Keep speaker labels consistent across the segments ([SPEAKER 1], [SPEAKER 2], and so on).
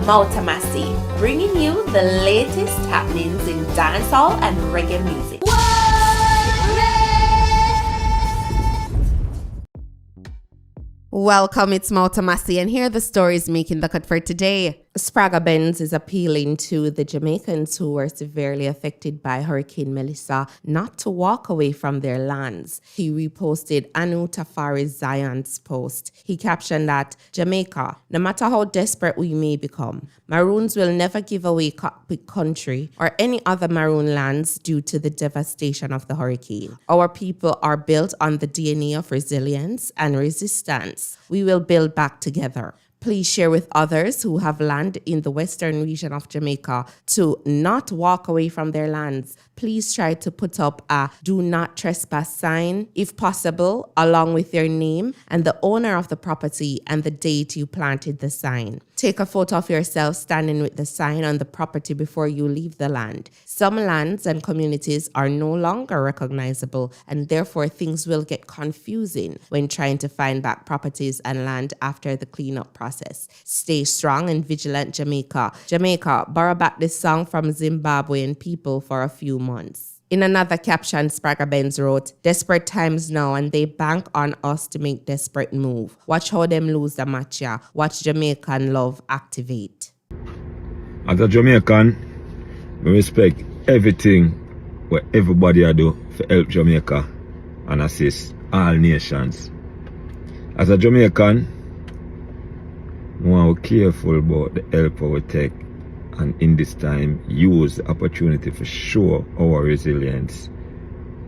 [SPEAKER 1] Mouta Massi, bringing you the latest happenings in dancehall and reggae music. Welcome, it's Mouta Massi, and here are the stories making the cut for today. Spragga Benz is appealing to the Jamaicans who were severely affected by Hurricane Melissa not to walk away from their lands. He reposted Anu Tafari's Zion's post. He captioned that, Jamaica, no matter how desperate we may become, Maroons will never give away cockpit country or any other Maroon lands due to the devastation of the hurricane. Our people are built on the DNA of resilience and resistance. We will build back together. Please share with others who have land in the western region of Jamaica to not walk away from their lands. Please try to put up a do not trespass sign, if possible, along with your name and the owner of the property and the date you planted the sign. Take a photo of yourself standing with the sign on the property before you leave the land. Some lands and communities are no longer recognizable, and therefore things will get confusing when trying to find back properties and land after the cleanup process. Stay strong and vigilant, Jamaica. Jamaica, borrow back this song from Zimbabwean people for a few months. In another caption, Spragga Benz wrote, desperate times now and they bank on us to make desperate move. Watch how them lose the match, yeah. Watch Jamaican love activate.
[SPEAKER 2] As a Jamaican, I respect everything what everybody I do for help Jamaica and assist all nations. As a Jamaican, I want to be careful about the help we take, and in this time use the opportunity to show our resilience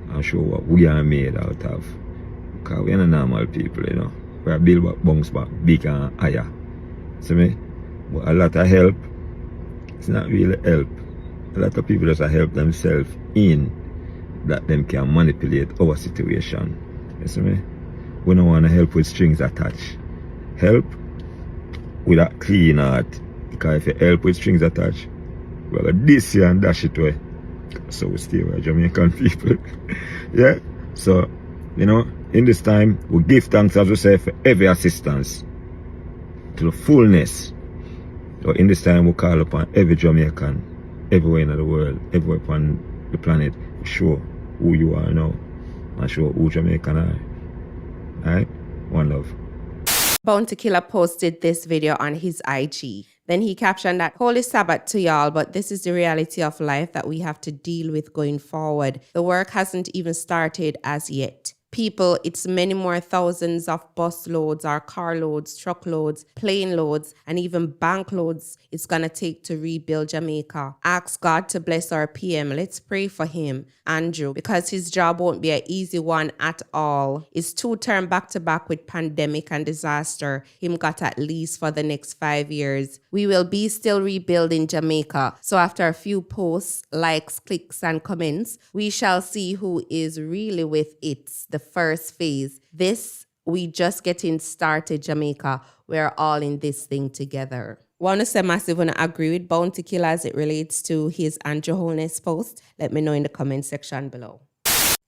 [SPEAKER 2] and show what we are made out of. Because we are not normal people, you know. We are built back, bounce back, big and higher. See me? But a lot of help, it's not really help. A lot of people just help themselves in that them can manipulate our situation. You see me? We don't want to help with strings attached. Help with a clean heart. Because if you help with strings attached, we're going to this year and dash it away. So we stay with Jamaican people. Yeah? So, you know, in this time, we give thanks, as we say, for every assistance to the fullness. So in this time, we call upon every Jamaican, everywhere in the world, everywhere upon the planet, to show who you are now and show who Jamaican are. Alright? One love.
[SPEAKER 1] Bounty Killer posted this video on his IG. Then he captioned that, Holy Sabbath to y'all, but this is the reality of life that we have to deal with going forward. The work hasn't even started as yet. People, it's many more thousands of bus loads or car loads, truck loads, plane loads, and even bank loads it's gonna take to rebuild Jamaica. Ask God to bless our PM. Let's pray for him, Andrew, because his job won't be an easy one at all. It's 2 terms back to back with pandemic and disaster. Him got at least for the next 5 years. We will be still rebuilding Jamaica. So after a few posts, likes, clicks, and comments, we shall see who is really with it. The first phase. This, we just getting started, Jamaica. We're all in this thing together. Want to say massive when I agree with Bounty Killer as it relates to his Andrew Holness post? Let me know in the comment section below.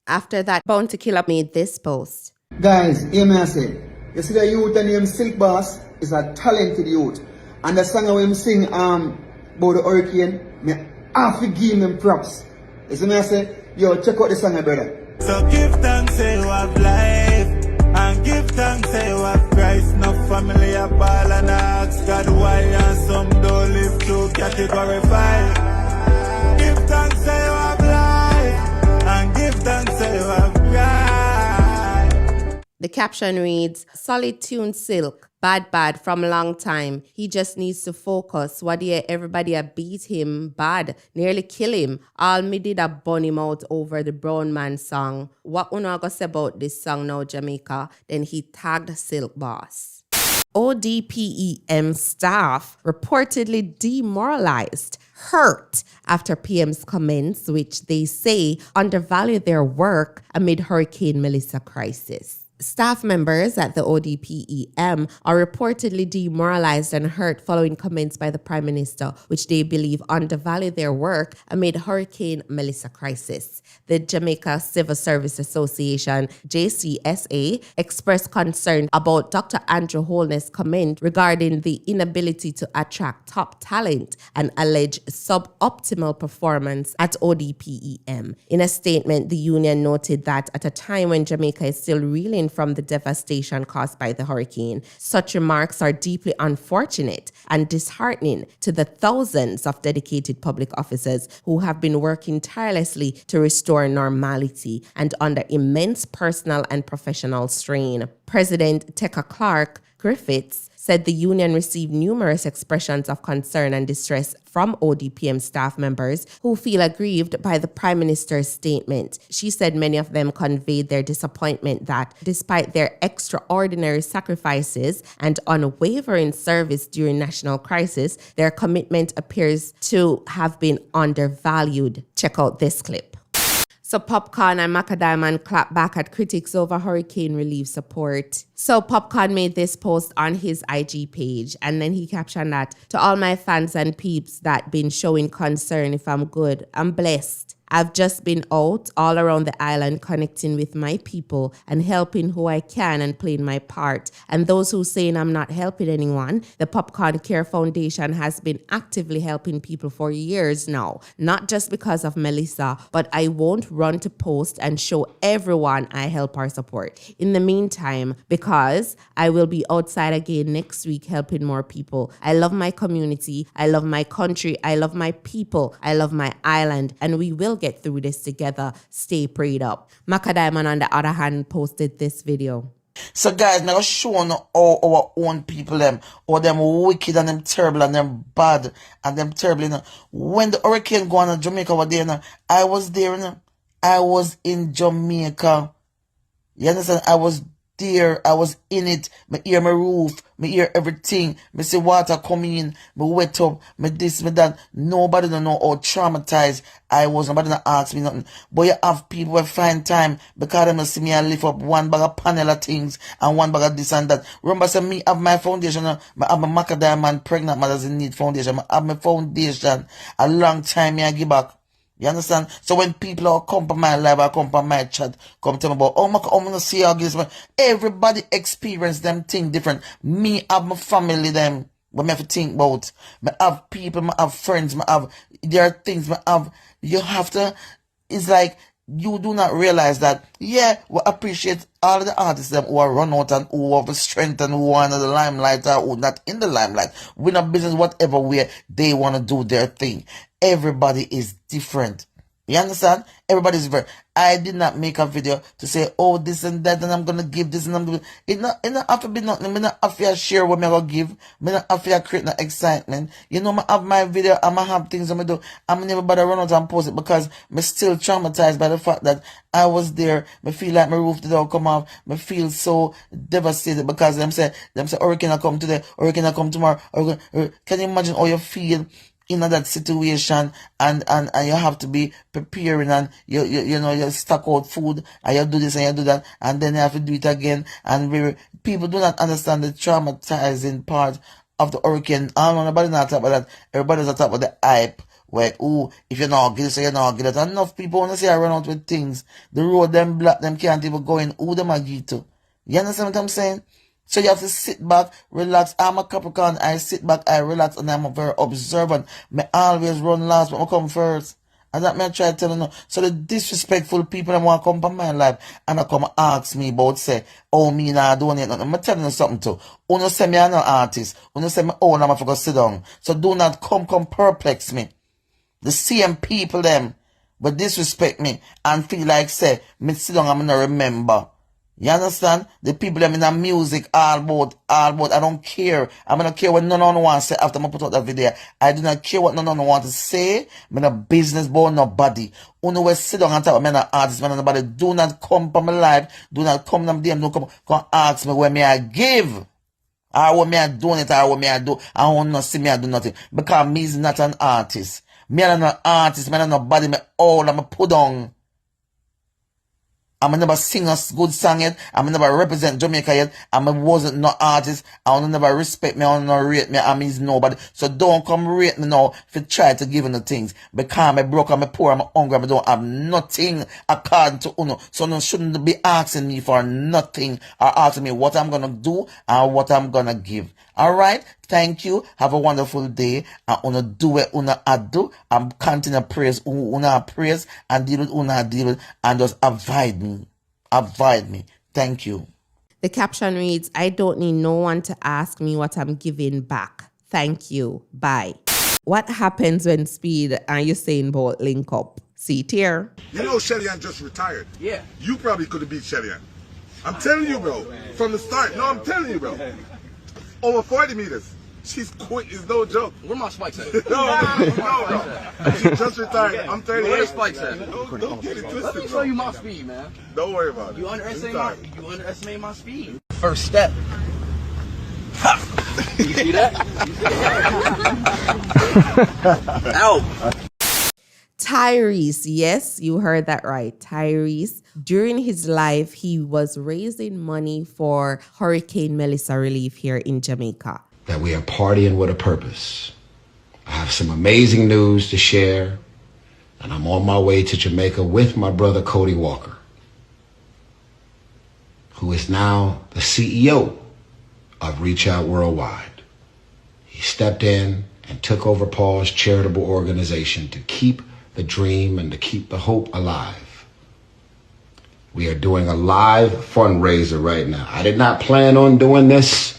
[SPEAKER 1] After that, Bounty Killer made this post.
[SPEAKER 3] Guys, hear me say, you see the youth named Silk Boss is a talented youth. And the song I him sing about the hurricane, me have to give him props. You see me I say, yo, check out the song, brother.
[SPEAKER 4] So give thanks, say you have life, and give thanks, say you have Christ. No family a ball and ask God why, and some don't live to category 5. Give thanks, say you have life, and give thanks, say you have Christ.
[SPEAKER 1] The caption reads, solid tune Silk. Bad from long time. He just needs to focus. What yeah, everybody a beat him bad. Nearly kill him. All me did a bun him out over the Brown Man song. What una go say about this song now, Jamaica? Then he tagged Silk Boss. ODPEM staff reportedly demoralized, hurt after PM's comments, which they say undervalue their work amid Hurricane Melissa crisis. Staff members at the ODPEM are reportedly demoralized and hurt following comments by the Prime Minister, which they believe undervalue their work amid Hurricane Melissa crisis. The Jamaica Civil Service Association, JCSA, expressed concern about Dr. Andrew Holness' comment regarding the inability to attract top talent and alleged suboptimal performance at ODPEM. In a statement, the union noted that at a time when Jamaica is still reeling from the devastation caused by the hurricane, such remarks are deeply unfortunate and disheartening to the thousands of dedicated public officers who have been working tirelessly to restore normality and under immense personal and professional strain. President Teka Clark Griffiths said the union received numerous expressions of concern and distress from ODPM staff members who feel aggrieved by the Prime Minister's statement. She said many of them conveyed their disappointment that despite their extraordinary sacrifices and unwavering service during national crisis, their commitment appears to have been undervalued. Check out this clip. So Popcaan and Macka clapped back at critics over hurricane relief support. So Popcaan made this post on his IG page, and then he captioned that, "To all my fans and peeps that been showing concern if I'm good, I'm blessed. I've just been out all around the island connecting with my people and helping who I can and playing my part. And those who saying I'm not helping anyone, the Popcaan Care Foundation has been actively helping people for years now. Not just because of Melissa, but I won't run to post and show everyone I help or support. In the meantime, because I will be outside again next week helping more people. I love my community. I love my country. I love my people. I love my island. And we will get through this together. Stay prayed up." Macka, on the other hand, posted this video.
[SPEAKER 5] So guys, now showing all our own people them, or them wicked and them terrible and them bad and them terrible. You know. When the hurricane go on in Jamaica over there, you know, I was there, you know. I was in Jamaica. You understand? I was there, I was in it. Me hear my roof, me hear everything. Me see water coming in, me wet up, me this, me that. Nobody don't know how traumatized I was. Nobody don't ask me nothing. But you have people who find time because they see me and lift up one bag of panel of things and one bag of this and that. Remember, say me have my foundation, I have my Macka pregnant mothers in need foundation. I have my foundation a long time me I give back. You understand? So when people are come to my live, or come to my chat, come tell me about, oh, I'm going to see how this, everybody experience them thing different. Me have my family them, what me have to think about. Me have people, me have friends, there are things, you have to, it's like, you do not realize that, yeah, we appreciate all of the artists them who are run out and who have strength and who are in the limelight or who not in the limelight. We're not business whatever way they want to do their thing. Everybody is different. You understand? Everybody's different. I did not make a video to say, oh, this and that, and I'm going to give this and I'm going to... It not have to be nothing. I'm not have to share what I'm going to give. I'm not have to create no excitement. You know, I have my video, I'm going to have things I'm going to do. I'm never bother run out and post it because I'm still traumatized by the fact that I was there. I feel like my roof did all come off. I feel so devastated because them say, hurricane will come today, hurricane will come tomorrow. Can you imagine how you feel in that situation, and you have to be preparing, and you know you stock out food, and you do this and you do that, and then you have to do it again, and people do not understand the traumatizing part of the hurricane. I don't know, nobody not talk about that. Everybody's talking about the hype, where if you're not get this, you're not get that. Enough people want to say I run out with things. The road them black, them can't even go in. Who them I get to? You understand what I'm saying? So you have to sit back, relax. I'm a Capricorn. I sit back, I relax, and I'm very observant. Me always run last, but I come first. And that me I try to tell you no. So the disrespectful people that want to come to my life and I come ask me about say, oh, me nah doing it. I'm telling you something too. Uno say me I'm not artist. Uno say me, oh, I'm going to sit down. So do not come perplex me. The same people them but disrespect me and feel like say, me sit down, I'm going to remember. You understand? The people that in the music, all about. I don't care. I'm not care what none of them want to say after I put out that video. I do not care what none of them want to say. I'm not business boy, nobody. Uno will sit down and talk about me, not artist, man, nobody. Do not come from my life. Do not come to them. Don't come ask me where me I give. Or what me I doing it, or what me I do. I want not see me I do nothing. Because me is not an artist. Me I'm not an artist, me I'm not nobody. Me all I'm a put on. I never sing a good song yet. I never represent Jamaica yet. I wasn't no artist. I never respect me. I never rate me. I mean nobody. So don't come rate me now if you try to give me the things. Because I'm broke, I'm poor, I'm hungry, I don't have nothing according to Uno. So no shouldn't be asking me for nothing or asking me what I'm gonna do and what I'm gonna give. Alright? Thank you. Have a wonderful day. And Una do it Una do. I'm continue praise Una praise and deal with Una deal with and just avoid me. Avoid me. Thank you.
[SPEAKER 1] The caption reads, I don't need no one to ask me what I'm giving back. Thank you. Bye. What happens when Speed and Usain Bolt link up? See it here.
[SPEAKER 6] You know Shelly-Ann just retired.
[SPEAKER 7] Yeah.
[SPEAKER 6] You probably could have beat Shelly-Ann. I'm telling you, bro. From the start. No, I'm telling you, bro. Over 40 meters. She's quick. It's no joke.
[SPEAKER 7] Where my spikes at?
[SPEAKER 6] No, bro. She just retired. I'm 38.
[SPEAKER 7] Where the spikes at?
[SPEAKER 6] Don't get it twisted,
[SPEAKER 7] Let me
[SPEAKER 6] bro.
[SPEAKER 7] show you my speed, man.
[SPEAKER 6] Don't worry about it.
[SPEAKER 7] You underestimate
[SPEAKER 6] It's
[SPEAKER 7] my speed. First step. You see that? Ow.
[SPEAKER 1] Tyrese, yes, you heard that right. Tyrese, during his life, he was raising money for Hurricane Melissa relief here in Jamaica.
[SPEAKER 8] That we are partying with a purpose. I have some amazing news to share, and I'm on my way to Jamaica with my brother Cody Walker, who is now the CEO of Reach Out Worldwide. He stepped in and took over Paul's charitable organization to keep the dream and to keep the hope alive. We are doing a live fundraiser right now. I did not plan on doing this.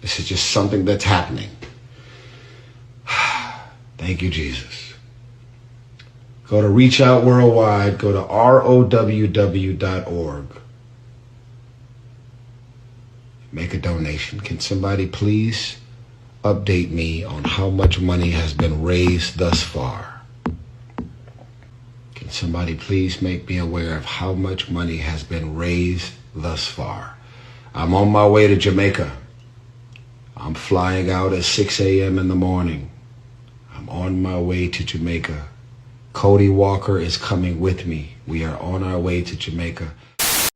[SPEAKER 8] This is just something that's happening. Thank you, Jesus. Go to Reach Out Worldwide. Go to ROWW.org. Make a donation. Can somebody please update me on how much money has been raised thus far? Can somebody please make me aware of how much money has been raised thus far? I'm on my way to Jamaica. I'm flying out at 6 a.m. in the morning. I'm on my way to Jamaica. Cody Walker is coming with me. We are on our way to Jamaica.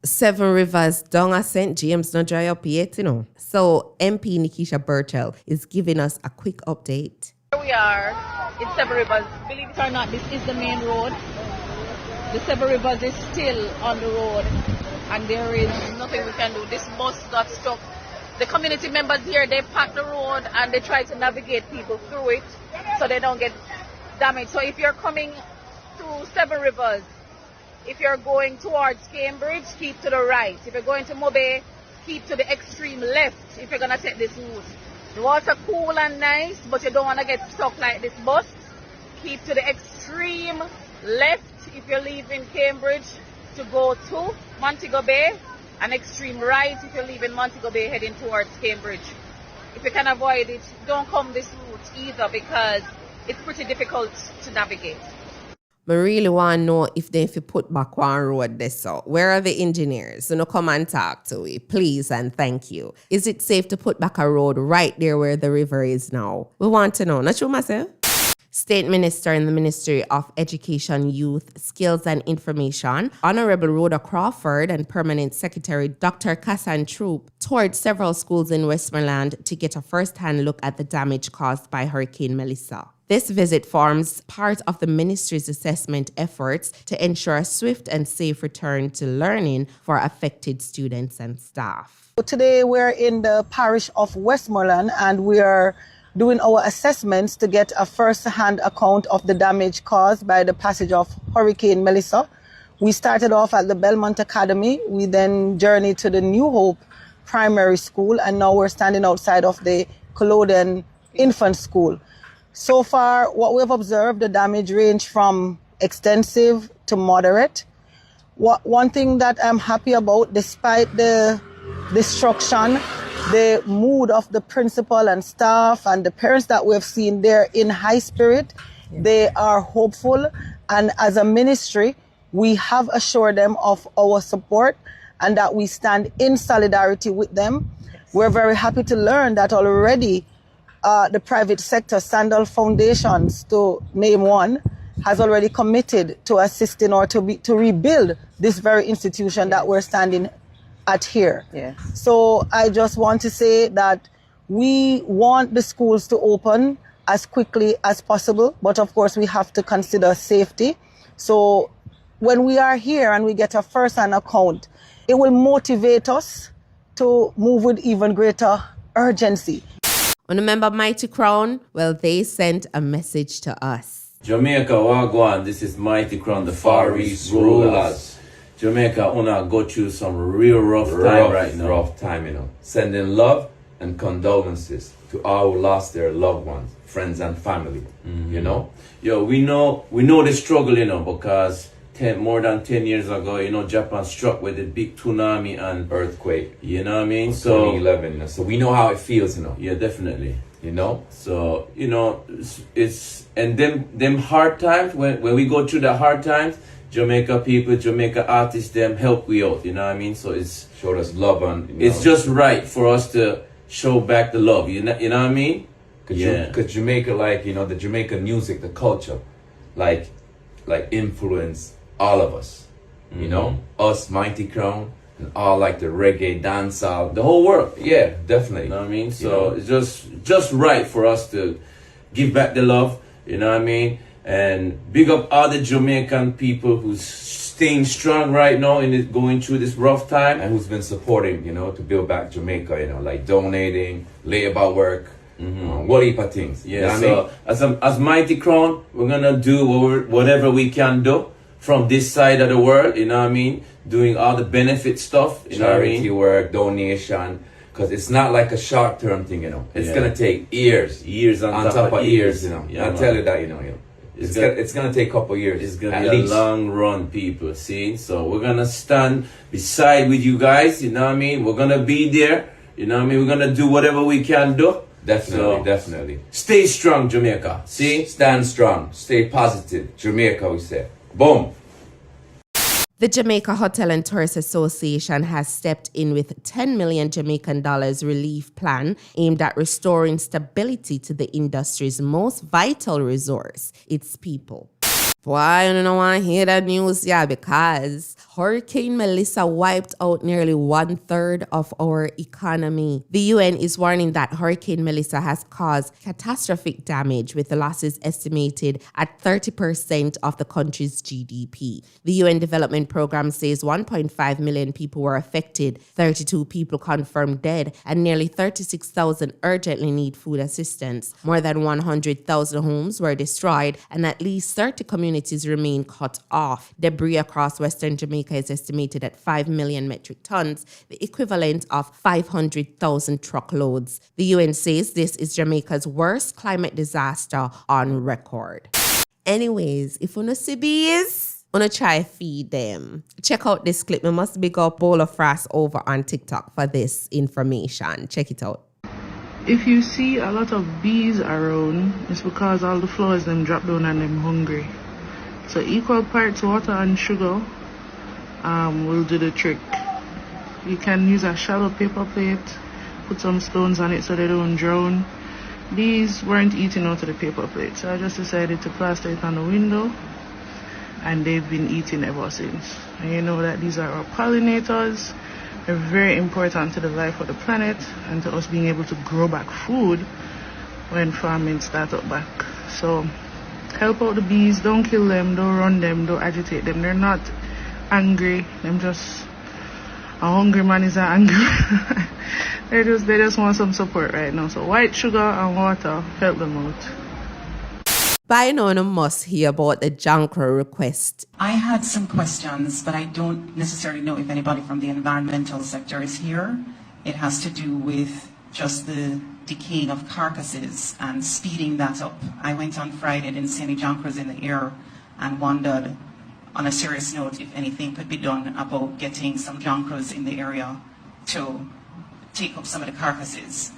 [SPEAKER 1] Seven Rivers down at St. James no dry up yet, you know. So MP Nikisha Burchell is giving us a quick update.
[SPEAKER 9] Here we are in Seven Rivers. Believe it or not, this is the main road. The Seven Rivers is still on the road and there is nothing we can do. This bus got stuck. The community members here, they pack the road and they try to navigate people through it so they don't get damaged. So if you're coming through Seven Rivers, if you're going towards Cambridge, keep to the right. If you're going to Mobe, keep to the extreme left if you're going to take this route. The roads are cool and nice, but you don't want to get stuck like this bus. Keep to the extreme left if you're leaving Cambridge to go to Montego Bay, and extreme right if you're leaving Montego Bay heading towards Cambridge. If you can avoid it, don't come this route either because it's pretty difficult to navigate.
[SPEAKER 1] I really want to know if they put back one road this out. Where are the engineers? So no come and talk to me, please and thank you. Is it safe to put back a road right there where the river is now? We want to know. Not sure myself. State Minister in the Ministry of Education, Youth, Skills and Information, Honorable Rhoda Crawford and Permanent Secretary Dr. Kassan Troop toured several schools in Westmoreland to get a first-hand look at the damage caused by Hurricane Melissa. This visit forms part of the ministry's assessment efforts to ensure a swift and safe return to learning for affected students and staff.
[SPEAKER 10] Today we're in the parish of Westmoreland and we are doing our assessments to get a first-hand account of the damage caused by the passage of Hurricane Melissa. We started off at the Belmont Academy. We then journeyed to the New Hope Primary School, and now we're standing outside of the Culloden Infant School. So far, what we've observed, the damage range from extensive to moderate. One thing that I'm happy about, despite the destruction, the mood of the principal and staff and the parents that we've seen, they're in high spirit. They are hopeful. And as a ministry, we have assured them of our support and that we stand in solidarity with them. We're very happy to learn that already the private sector, Sandal Foundations, to name one, has already committed to assisting or to rebuild this very institution that we're standing at here.
[SPEAKER 9] Yeah.
[SPEAKER 10] So I just want to say that we want the schools to open as quickly as possible, but of course we have to consider safety. So when we are here and we get a first-hand account, it will motivate us to move with even greater urgency.
[SPEAKER 1] On a member of Mighty Crown, well, they sent a message to us.
[SPEAKER 11] Jamaica, Wagwan, this is Mighty Crown, the Far East rulers. Jamaica, wanna go through some real rough time right now.
[SPEAKER 2] Rough time, you know. Sending love and condolences to all who lost their loved ones, friends and family, you know.
[SPEAKER 11] Yo, we know the struggle, you know, because more than 10 years ago, you know, Japan struck with a big tsunami and
[SPEAKER 2] Earthquake.
[SPEAKER 11] You know what I mean? So
[SPEAKER 2] 2011, you know? So we know how it feels, you know.
[SPEAKER 11] Yeah, definitely.
[SPEAKER 2] You know?
[SPEAKER 11] So, you know, it's and them hard times, when we go through the hard times, Jamaica people, Jamaica artists, them help we out, you know what I mean? So it's
[SPEAKER 2] showed us love and
[SPEAKER 11] it's just right for us to show back the love, you know what I mean?
[SPEAKER 2] Because Jamaica, like, you know, the Jamaican music, the culture, like influence all of us, you know, us, Mighty Crown, and all like the reggae, dancehall, the whole world. Yeah, definitely.
[SPEAKER 11] You know what I mean? So it's just right for us to give back the love, you know what I mean? And big up all the Jamaican people who's staying strong right now in going through this rough time.
[SPEAKER 2] And who's been supporting, you know, to build back Jamaica, you know, like donating, labor work, what heap of things.
[SPEAKER 11] Yeah,
[SPEAKER 2] you know
[SPEAKER 11] so as Mighty Crown, we're gonna do whatever we can do from this side of the world, you know what I mean? Doing all the benefit stuff, you know what I mean?
[SPEAKER 2] Charity work, donation, because it's not like a short-term thing, you know. It's gonna take years on top of years, you know.
[SPEAKER 11] Yeah,
[SPEAKER 2] I'll tell you that, you know. It's gonna take a couple years.
[SPEAKER 11] It's gonna be a long run, people. See, so we're gonna stand beside with you guys. You know what I mean? We're gonna be there. You know what I mean? We're gonna do whatever we can do.
[SPEAKER 2] Definitely.
[SPEAKER 11] Stay strong, Jamaica. See,
[SPEAKER 2] stand strong. Stay positive, Jamaica. We say, boom.
[SPEAKER 1] The Jamaica Hotel and Tourist Association has stepped in with $10 million Jamaican dollars relief plan aimed at restoring stability to the industry's most vital resource, its people. Boy, I don't want to hear that news, because Hurricane Melissa wiped out nearly 1/3 of our economy. The UN is warning that Hurricane Melissa has caused catastrophic damage, with the losses estimated at 30% of the country's GDP. The UN Development Program says 1.5 million people were affected, 32 people confirmed dead, and nearly 36,000 urgently need food assistance. More than 100,000 homes were destroyed, and at least 30 communities remain cut off. Debris across Western Jamaica is estimated at 5 million metric tons, the equivalent of 500,000 truckloads. The UN says this is Jamaica's worst climate disaster on record. Anyways, if you no see bees, you no try feed them. Check out this clip. We must big up Bowl of Frost over on TikTok for this information. Check it out.
[SPEAKER 12] If you see a lot of bees around, it's because all the flowers them drop down and them hungry. So equal parts water and sugar will do the trick. You can use a shallow paper plate, put some stones on it so they don't drown. Bees weren't eating out of the paper plate, so I just decided to plaster it on the window, and they've been eating ever since. And you know that these are our pollinators. They're very important to the life of the planet and to us being able to grow back food when farming starts up back. So help out the bees, don't kill them, don't run them, don't agitate them. They're not angry, them just a hungry man is angry. they just want some support right now. So white sugar and water, help them out.
[SPEAKER 1] By now, you must hear about the Jankro request.
[SPEAKER 13] I had some questions, but I don't necessarily know if anybody from the environmental sector is here. It has to do with just the decaying of carcasses and speeding that up. I went on Friday, didn't see any Jankros in the air, and wondered, on a serious note, if anything could be done about getting some Jankros in the area to take up some of the carcasses.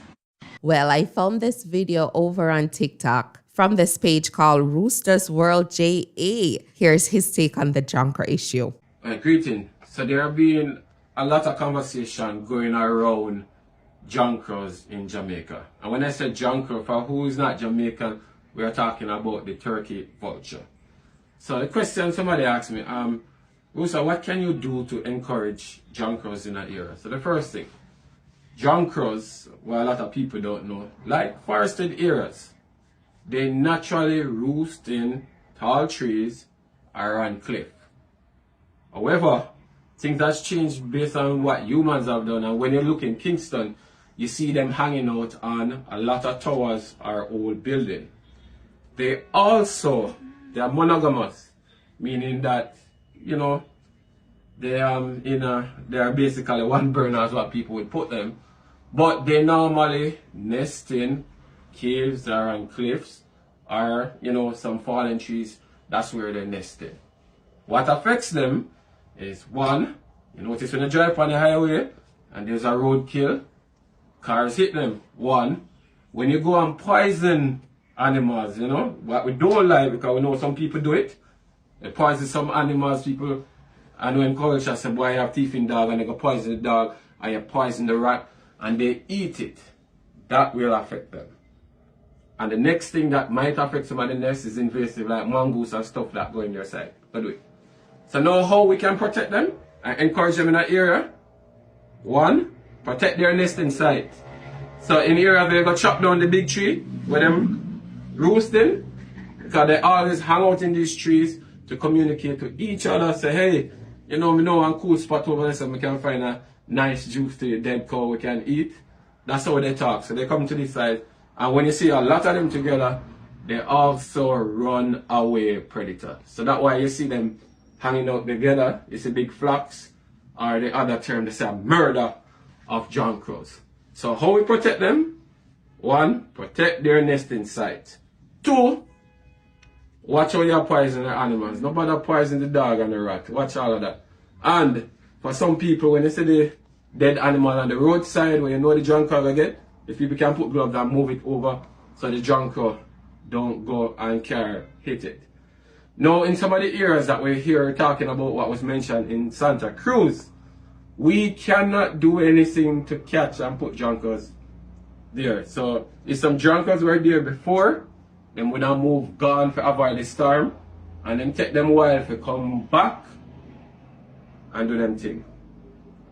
[SPEAKER 1] Well, I found this video over on TikTok from this page called Roosters World JA. Here's his take on the Jankro issue.
[SPEAKER 14] Greeting. So there have been a lot of conversation going around Jankros in Jamaica. And when I say Jankro, for who is not Jamaican, we are talking about the turkey vulture. So the question somebody asked me, Musa, what can you do to encourage junkers in that area? So the first thing, junkers, well, a lot of people don't know, like forested areas, they naturally roost in tall trees or on cliff. However, things has changed based on what humans have done, and when you look in Kingston, you see them hanging out on a lot of towers or old buildings. They are monogamous, meaning that, you know, they are basically one burner is what people would put them, but they normally nest in caves or on cliffs or, you know, some fallen trees. That's where they nest in. What affects them is, one, you notice when you drive on the highway and there's a roadkill, cars hit them. One, when you go and poison animals, you know, what we don't like, because we know some people do it, they poison some animals, people, and when culture say, boy, you have teeth in dog, and they go poison the dog, and you poison the rat, and they eat it, that will affect them. And the next thing that might affect somebody else is invasive, like mongoose and stuff that go in their side. But do it. So now how we can protect them and encourage them in that area? One, protect their nesting site. So in the area they go chop down the big tree where them roosting, because they always hang out in these trees to communicate to each other, say, hey, you know, we know one cool spot over there so we can find a nice juice to a dead cow we can eat. That's how they talk. So they come to this side, and when you see a lot of them together, they also run away predator. So that's why you see them hanging out together. It's a big flocks, or the other term, they say a murder of jonquils. So how we protect them? One, protect their nesting site. Two, watch how you poison the animals. Nobody poison the dog and the rat. Watch all of that. And for some people, when they see the dead animal on the roadside, when you know the jonquil again, if people can put gloves and move it over so the jonquil don't go and hit it. Now, in some of the areas that we're here talking about what was mentioned in Santa Cruz, we cannot do anything to catch and put jonquils there. So if some jonquils were there before, then we now move gone to avoid the storm, and then take them a while to come back and do them thing.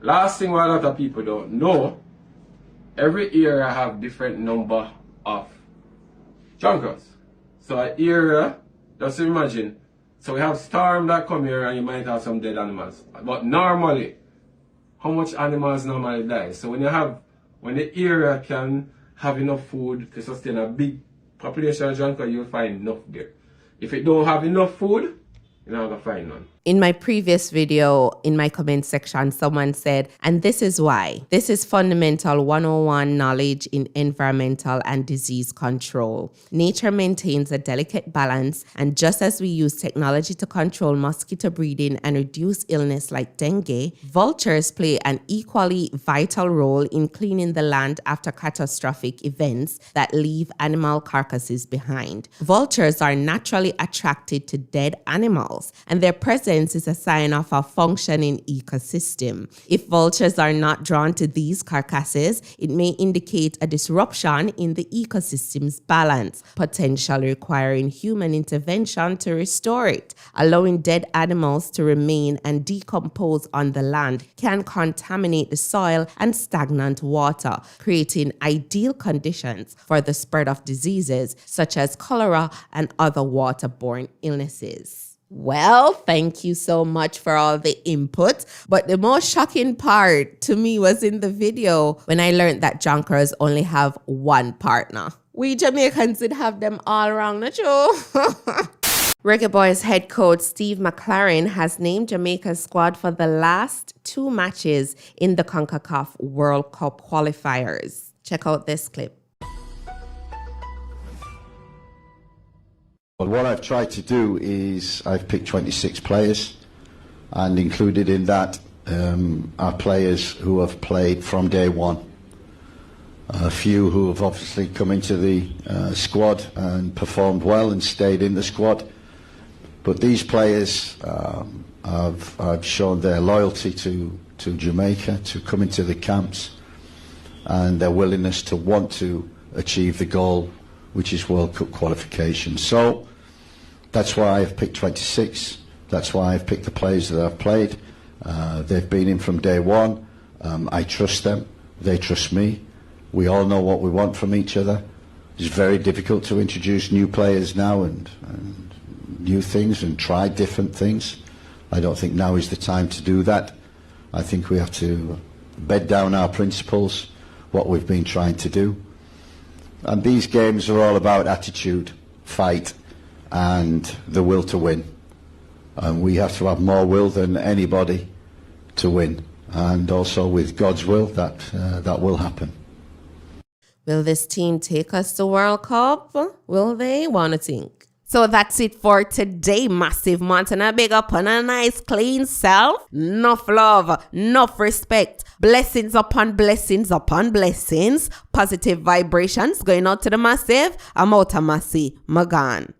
[SPEAKER 14] Last thing what a lot of people don't know, every area have different number of jonquils. So an area, just imagine, so we have storm that come here and you might have some dead animals. But normally, how much animals normally die? So when the area can have enough food to sustain a big population of jonquil, you'll find enough there. If it don't have enough food, you're not gonna find none.
[SPEAKER 1] In my previous video, in my comment section, someone said, and this is why. This is fundamental 101 knowledge in environmental and disease control. Nature maintains a delicate balance, and just as we use technology to control mosquito breeding and reduce illness like dengue, vultures play an equally vital role in cleaning the land after catastrophic events that leave animal carcasses behind. Vultures are naturally attracted to dead animals, and their presence is a sign of a functioning ecosystem. If vultures are not drawn to these carcasses, it may indicate a disruption in the ecosystem's balance, potentially requiring human intervention to restore it. Allowing dead animals to remain and decompose on the land can contaminate the soil and stagnant water, creating ideal conditions for the spread of diseases such as cholera and other waterborne illnesses. Well, thank you so much for all the input. But the most shocking part to me was in the video when I learned that jonquils only have one partner. We Jamaicans did have them all wrong, not you? Reggae Boyz head coach Steve McLaren has named Jamaica's squad for the last 2 matches in the CONCACAF World Cup qualifiers. Check out this clip.
[SPEAKER 15] Well, what I've tried to do is I've picked 26 players, and included in that are players who have played from day one. A few who have obviously come into the squad and performed well and stayed in the squad. But these players have shown their loyalty to Jamaica, to come into the camps, and their willingness to want to achieve the goal, which is World Cup qualification. So That's why I've picked 26. That's why I've picked the players that I've played. They've been in from day one. I trust them. They trust me. We all know what we want from each other. It's very difficult to introduce new players now and new things and try different things. I don't think now is the time to do that. I think we have to bed down our principles, what we've been trying to do. And these games are all about attitude, fight, and the will to win. And we have to have more will than anybody to win. And also with God's will, that will happen.
[SPEAKER 1] Will this team take us to World Cup? Will they? Wanna think? So that's it for today, Massive Montana. Big up on a nice clean self. Enough love, enough respect. Blessings upon blessings upon blessings. Positive vibrations going out to the Massive. I'm Mouta Massi. Magan.